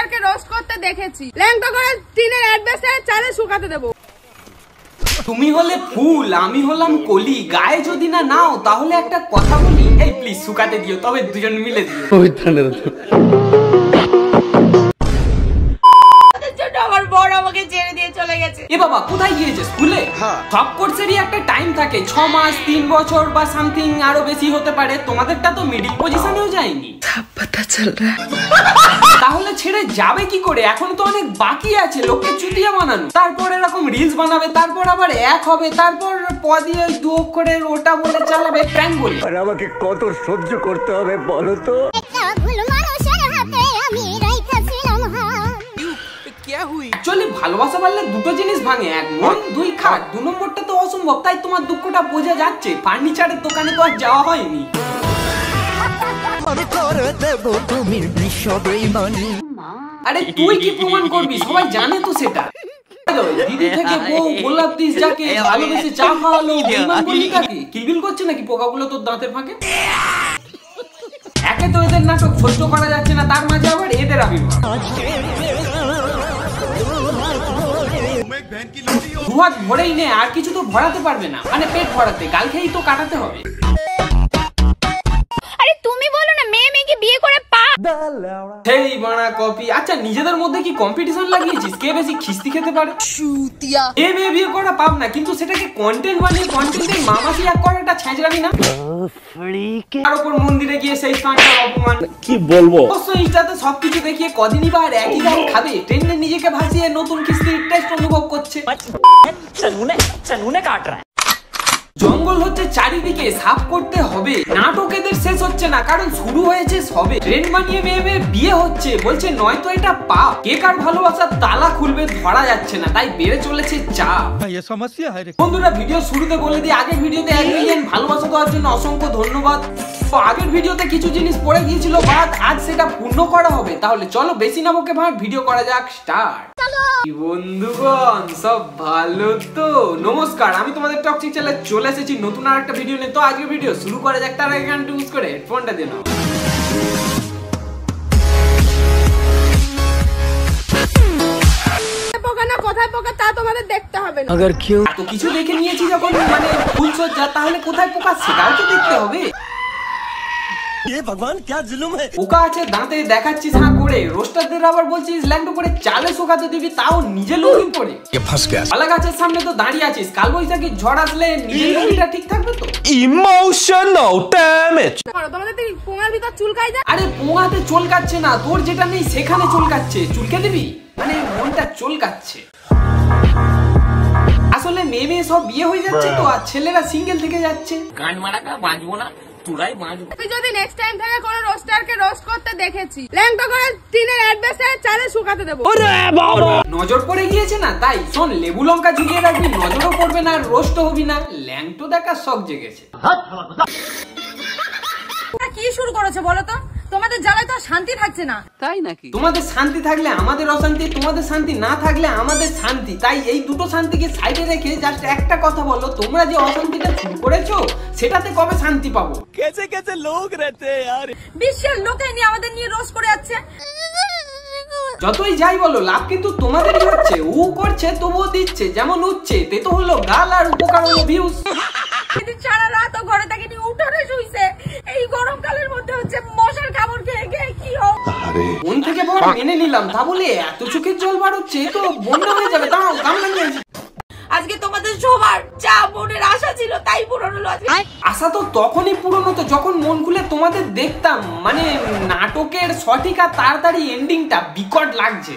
রোস্টারকে roast করতে দেখেছি। ল্যাংটা করে টিনের অ্যাডভেসে চালে শুকাতে দেবো। তুমি হলে ফুল, আমি হলাম কলি। গায়ে যদি না নাও তাহলে একটা কথা বলি, এই প্লিজ শুকাতে দিও, তবে দুজন মিলে দিও। আমার বড় আমাকে ছেড়ে দিয়ে চলে গেছে। এ বাবা কোথায় গিয়েছে? স্কুলে? সব কোর্সেরই একটা টাইম থাকে, 6 মাস, 3 বছর বা সামথিং আরো বেশি হতে পারে। তোমাদেরটা তো মিডিল পজিশনেও যায়নি। তাহলে ছেড়ে যাবে কি করে? এখন তো অনেক বাকি আছে লোককে চুতিয়া বানানো, তারপর এরকম রিলস বানাবে, তারপর আবার এক হবে, তারপর পদিয়ে 2 অক্ষরের ওটা বলে চালাবে, প্র্যাঙ্ক বলে। আর আমাকে কত সহ্য করতে হবে বলো তো? অ্যাকচুয়ালি ভালোবাসা বাড়লে দুটো জিনিস ভাঙে, 1 মন 2 খাট। 2 নম্বরটা তো অসম্ভব, তাই তোমার দুঃখটা বোঝা যাচ্ছে। ফার্নিচারের দোকানে তো আর যাওয়া হয়নি। আরে তুই কি প্রমাণ করবি? সবাই জানে তো সেটা। দিদি থেকে বউ, গোলাপ দিস যাকে, ভালোবেসে চা খাওয়ালো, বেঈমান বলি কাকে? কিলবিল করছে নাকি পোকাগুলো তোর দাঁতের ফাঁকে? একে তো এদের নাটক সহ্য করা যাচ্ছে না, তার মাঝে আবার এদের আবির্ভাব। দুহাত ভরেই নে, আর কিছু তো ভরাতে পারবে না, মানে পেট ভরাতে, গাল খেয়েই তো কাটাতে হবে। আরে তুমি বলো না, মেয়ে মেয়েকে বিয়ে করে পাপ। সেই বানা কপি। আচ্ছা নিজেদের মধ্যে কি কম্পিটিশন লাগিয়েছিস কে বেশি খিস্তি খেতে পারে? শুতিয়া এ মেয়ে বিয়ে করা পাপ না, কিন্তু সেটাকে কন্টেন্ট বানিয়ে কন্টেন্টের মামাসি এক করাটা ছেঁচড়ামি না? তার উপর মন্দিরে গিয়ে সেই কাঁটার অপমান কি বলবো? অবশ্যই ইনস্টাতে সবকিছু দেখিয়ে কদিনই বা আর একই গান খাবে? ট্রেন্ডে নিজেকে ভাসিয়ে নতুন কিস্তির টেস্ট অনুভব করছে। জঙ্গল হচ্ছে চারিদিকে, সাফ করতে হবে। নাটক এদের শেষ হচ্ছে না, কারণ শুরু হয়েছে সবে। ট্রেন্ড বানিয়ে মেয়ে মেয়ে বিয়ে হচ্ছে, বলছে নয়তো এটা পাপ। কে কার ভালোবাসার তালা খুলবে ধরা যাচ্ছে না, তাই বেড়ে চলেছে চাপ। বন্ধুরা ভিডিও শুরুতে বলে দিই, আগের ভিডিওতে 1 মিলিয়ন ভালোবাসা দেওয়ার জন্য অসংখ্য ধন্যবাদ। তো আগের ভিডিওতে কিছু জিনিস পড়ে গিয়েছিল বাদ, আজ সেটা পূর্ণ করা হবে। তাহলে চলো বেশি না বকে ভাট, ভিডিও করা যাক, স্টার্ট। বন্ধুগণ সব ভালো তো? নমস্কার, আমি তোমাদের টক্সিক চ্যানেলে চলে এসেছি নতুন আর একটা ভিডিও নিয়ে। তো আজকের ভিডিও শুরু করা যাক, তার আগে গানটা ইউজ করে হেডফোনটা দিয়ে নাও। কোথায় পোকা তা তোমাদের দেখতে হবে না। अगर क्यों এত কিছু দেখে নিয়েছি যখন, মানে ফুলসজ্জা, তাহলে কোথায় পোকা সেটাও তো দেখতে হবে। ये भगवान क्या जुलुम है? পোকা আছে দাঁতে দেখাচ্ছিস না করে, রোস্টারদের আবার বলছিস ল্যান্ড করে চালে শুকাতে দিবি, তাও নিজে লুঙ্গি পরে। আলা গাছের সামনে তো দাঁড়িয়ে আছিস, কাল বৈশাখী ঝড় আসলে নিজের লুঙ্গিটা ঠিক থাকবে তো? Emotional damage. তোমাদের কি পোঙার ভিতর চুলকাই যায়? আরে পোঙাতে চুলকাচ্ছে না, তোর যেটা নেই সেখানে চুলকাচ্ছে। চুলকে দিবি মানে মনটা চুলকাচ্ছে। আসলে মেয়ে মেয়ে সব বিয়ে হয়ে যাচ্ছে তো, আর ছেলেরা সিঙ্গেল থেকে যাচ্ছে। গান মারাকা বাঁচবো না, তোরাই বাঁচবো। তুই যদি নেক্সট টাইম থেকে কোনো রোস্টারকে রোস্ট করতে দেখেছি, ল্যাংটা করে টিনের অ্যাডভেসে চালে শুকাতে দেবো। নজর পড়ে গিয়েছে না, তাই শোন লেবু লঙ্কা ঝুলিয়ে রাখবি, নজরও পড়বে না, রোস্ট হবি না। ল্যাংটো দেখার শখ জেগেছে। কি শুরু করেছে বলো তো? তোমাদের জ্বালায় তো শান্তি থাকছে না, তাই নাকি? তোমাদের শান্তি থাকলে আমাদের অশান্তি, তোমাদের শান্তি না থাকলে আমাদের শান্তি। তাই এই দুটো শান্তিকে সাইডে রেখে জাস্ট একটা কথা বলো, তোমরা যে অশান্তিটা শুরু করেছো সেটাতে কবে শান্তি পাবো? कैसे कैसे लोग रहते हैं यार? বিশ্বের লোকে নিয়ে আমাদের নিয়ে রোস্ট করে যাচ্ছে। যতই যাই বলো লাভ কিন্তু তোমাদেরই হচ্ছে। ও করছে তবুও দিচ্ছে, যেমন উঠছে তে তো হলো গাল আর উপকার হলো ভিউজ। সেদিন সারা রাত ও ঘরে থেকে নিয়ে উঠোনে শুইছে, এই গরমকালের মধ্যে হচ্ছে মশার কামড় খেয়ে খেয়ে কি হোক। মন থেকে বড় মেনে নিলাম, তা বলে এত চোখের জল বার হচ্ছে তো বন্যা হয়ে যাবে। তাও কামড়া নিয়ে আজকে তোমাদের সবার যা মনের আশা ছিল তাই পূরণ হলো। আশা তো তখনই পূরণ হতো যখন মন খুলে তোমাদের দেখতাম। মানে নাটকের সঠিক আর তাড়াতাড়ি এন্ডিংটা বিকট লাগছে।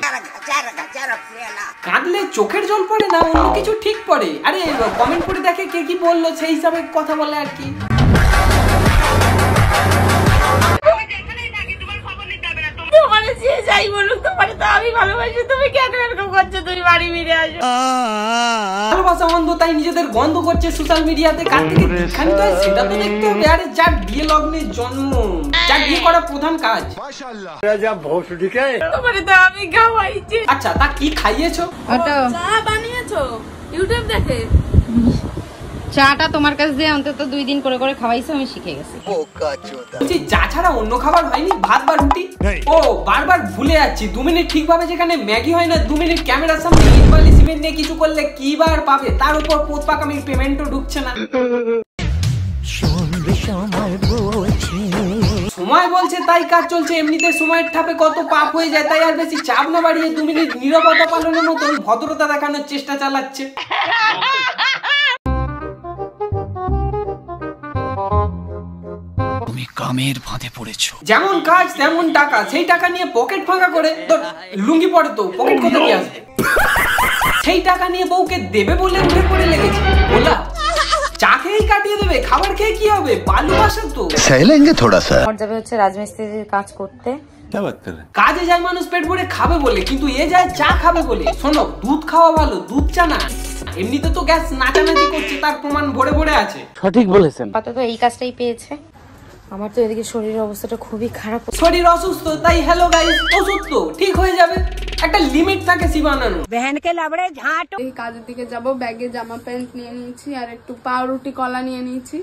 কাঁদলে চোখের জল পড়ে না, অন্য কিছু ঠিক পড়ে। আরে কমেন্ট করে দেখে কে কি বললো, সেই হিসাবে কথা বলে আর কি। তোমারে যে যাই বলুক, তোমারে তো আমি ভালোবাসি, তুমি কেন এরকম করছো? তুমি বাড়ি ফিরে আসো। ভালোবাসা অন্ধ, তাই নিজেদের গন্ধ করছে সোশ্যাল মিডিয়াতে। কার থেকে দীক্ষা নিতে হয় সেটা তো দেখতে হবে। আরে যার বিয়ে লগ্নে জন্ম, যার বিয়ে করা প্রধান কাজ। তোমারে তো আমি খাওয়াইছি। আচ্ছা তা কি খাইয়েছো? চা বানিয়েছো ইউটিউব দেখে? চাটা তোমার কাছে দিয়ে অন্তত 2 দিন করে করে খাওয়াইছো, আমি শিখে গেছি। চা ছাড়া অন্য খাবার হয়নি? ভাত বা রুটি? ও বারবার ভুলে যাচ্ছি, 2 মিনিট ঠিকভাবে যেখানে ম্যাগি হয় না, 2 মিনিট ক্যামেরার সামনে ইটবালি সিমেন্ট নিয়ে কিছু করলে কি বার পাবে, তার উপর পোতপাক আমি পেমেন্টও ঢুকছে না। সময় বলছে তাই কাজ চলছে, এমনিতে সময়ের ঠাপে কত পাপ হয়ে যায়, তাই আর বেশি চাপ না বাড়িয়ে 2 মিনিট নীরবতা পালনের মতো ভদ্রতা দেখানোর চেষ্টা চালাচ্ছে। তুমি কামের ফাঁদে পড়েছো। যেমন কাজ তেমন টাকা, সেই টাকা নিয়ে পকেট ফাঁকা করে তো লুঙ্গি পরে তো পকেট কোথা থেকে আসবে? সেই টাকা নিয়ে বউকে দেবে বলে উঠে পড়ে লেগেছে। বলা চা খেয়েই কাটিয়ে দেবে, খাবার খেয়ে কি হবে? বালু আসে তো। सहलेंगे थोड़ा सा। আমার যাবে হচ্ছে রাজমিস্ত্রির কাজ করতে। क्या बात कर रहे हैं? কাজে যায় মানুষ পেট ভরে খাবে বলে, কিন্তু এ যায় চা খাবে বলে। শোনো, দুধ খাওয়া ভালো, দুধ চা না। এমনিতে তো গ্যাস নাচানাচি করছে, তার প্রমাণ ভরে ভরে আছে। আপাতত এই কাজটাই পেয়েছে। আমার তো এদিকে শরীরের অবস্থাটা খুবই খারাপ। শরীর অসুস্থ, তাই হ্যালো গাইস, ওষুধ তো ঠিক হয়ে যাবে। একটা লিমিট থাকে শিবানানো। এই কাজের দিকে যাব, ব্যাগে জামা প্যান্ট নিয়ে নিয়েছি আর একটু পাউরুটি কলা নিয়ে নিয়েছি।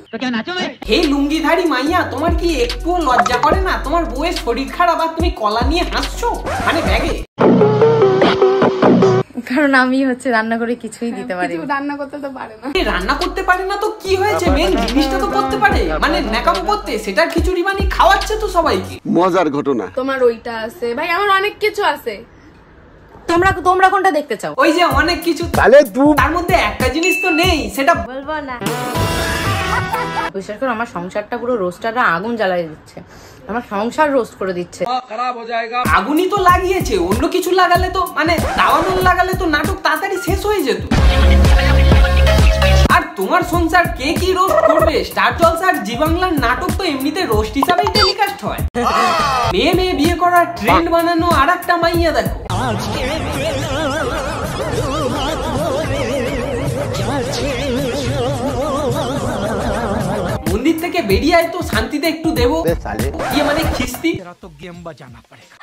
হে লুঙ্গিধারী মাইয়া, তোমার কি একটুও লজ্জা করে না? তোমার বউয়ের শরীর খারাপ আর তুমি কলা নিয়ে হাসছো, মানে ব্যাগে। কারণ আমি হচ্ছে রান্না করে কিছুই দিতে পারি কিছু রান্না করতে তো পারে না। রান্না করতে পারে না তো কি হয়েছে, মেন জিনিসটা তো করতে পারে, মানে ন্যাকামো করতে। সেটার খিচুড়ি বানিয়ে খাওয়াচ্ছে তো সবাইকে। मजार घटना। তোমার ওইটা আছে ভাই, আমার অনেক কিছু আছে। তোমরা কোনটা দেখতে চাও? ওই যে অনেক কিছু, তার মধ্যে একটা জিনিস তো নেই, সেটা বলবো না। বিশ্বাস করো, আমার সংসারটা পুরো রোস্টাররা আগুন জ্বালাই দিচ্ছে, আমার সংসার রোস্ট করে দিচ্ছে। আগুনই তো লাগিয়েছে, অন্য কিছু লাগালে তো, মানে দাওয়ানোর লাগালে তো নাটক তাড়াতাড়ি শেষ হয়ে যেত। আর তোমার সংসার কে কি রোস্ট করবে? স্টার জলসা আর জি বাংলার নাটক তো এমনিতে রোস্ট হিসাবেই টেলিকাস্ট হয়। মেয়ে মেয়ে বিয়ে করার ট্রেন্ড বানানো আর একটা মাইয়া দেখো। মন্দির থেকে বেরিয়ে আয় তো শান্তিতে একটু দেবো, ইয়ে মানে খিস্তি।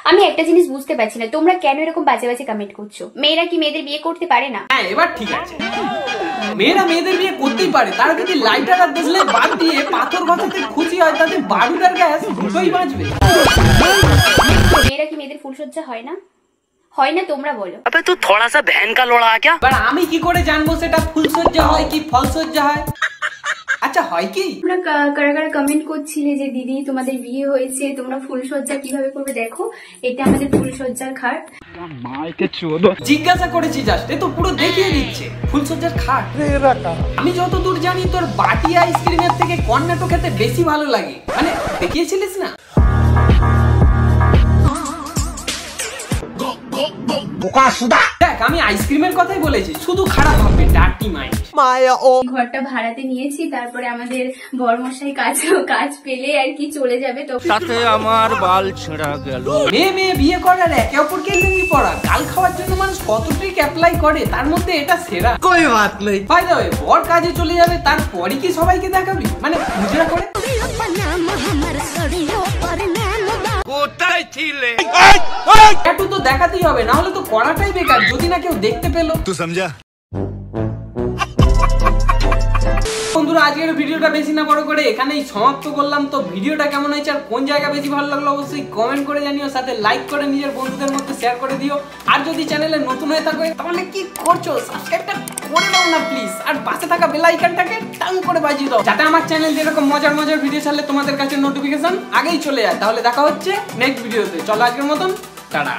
আমি একটা জিনিস বুঝতে পারছি না, তোমরা কেন এরকম বাজে বাজে কমেন্ট করছো? মেয়েরা কি মেয়েদের বিয়ে করতে পারে না? হ্যাঁ, এবার ঠিক আছে, মেয়েরা মেয়েদের বিয়ে করতেই পারে। তারা যদি লাইটার আর দেশলে বাদ দিয়ে পাথর ঘষাতে খুশি হয়, তাদের বারুদার গ্যাস দুটোই বাঁচবে। মেয়েরা কি মেয়েদের ফুলসজ্জা হয় না? হয় না, তোমরা বলো। अबे तू थोड़ा सा बहन का लोड़ा आ क्या? এবার আমি কি করে জানবো সেটা ফুলসজ্জা হয় কি ফলসজ্জা হয়? আচ্ছা হয় কি? তোমরা কারা কারা কমেন্ট করছিলে যে দিদি তোমাদের বিয়ে হয়েছে, তোমরা ফুলসজ্জা কিভাবে করবে? দেখো, এটা আমাদের ফুলসজ্জার খাট। জিজ্ঞাসা করেছি জাস্ট, এ তো পুরো দেখিয়ে দিচ্ছে ফুলসজ্জার খাট। আমি যতদূর জানি তোর বাটি আইসক্রিমের থেকে কর্নেটো খেতে বেশি ভালো লাগে, মানে দেখিয়েছিলিস না? দেখ, আমি আইসক্রিমের কথাই বলেছি, শুধু খারাপ ভাববে, ডার্টি মাইন্ড। ঘরটা ভাড়াতে নিয়েছি, তারপরে আমাদের বড়মশাই কাজ পেলে আর কি চলে যাবে। তো তাতে আমার বাল ছেঁড়া গেল। মেয়ে মেয়ে বিয়ে করার একে অপরকে লুঙ্গি পরা, গাল খাওয়ার জন্য মানুষ কত ট্রিক অ্যাপ্লাই করে, তার মধ্যে এটা সেরা। कोई बात नहीं। বাই দ্য ওয়ে, বর কাজে চলে যাবে, তারপরে কি সবাইকে দেখাবি, মানে মুজরা করে? কোথায় ছিলে? একটু তো দেখাতেই হবে, না হলে তো করাটাই বেকার, যদি না কেউ দেখতে পেলো। तू समझा? বন্ধুরা, আজকের ভিডিওটা বেশি না বড় করে এখানেই সমাপ্ত করলাম। তো ভিডিওটা কেমন হয়েছে আর কোন জায়গা বেশি ভালো লাগলো অবশ্যই কমেন্ট করে জানিও, সাথে লাইক করে নিজের বন্ধুদের মধ্যে শেয়ার করে দিও। আর যদি চ্যানেলে নতুন হয়ে থাকো তাহলে কি করছো, সাবস্ক্রাইবটা করে দাও না প্লিজ, আর পাশে থাকা বেল আইকনটাকে টাং করে বাজিয়ে দাও, যাতে আমার চ্যানেল এরকম মজার মজার ভিডিও ছাড়লে তোমাদের কাছে নোটিফিকেশন আগেই চলে যায়। তাহলে দেখা হচ্ছে নেক্সট ভিডিওতে। চলো আজকের মতন টাটা।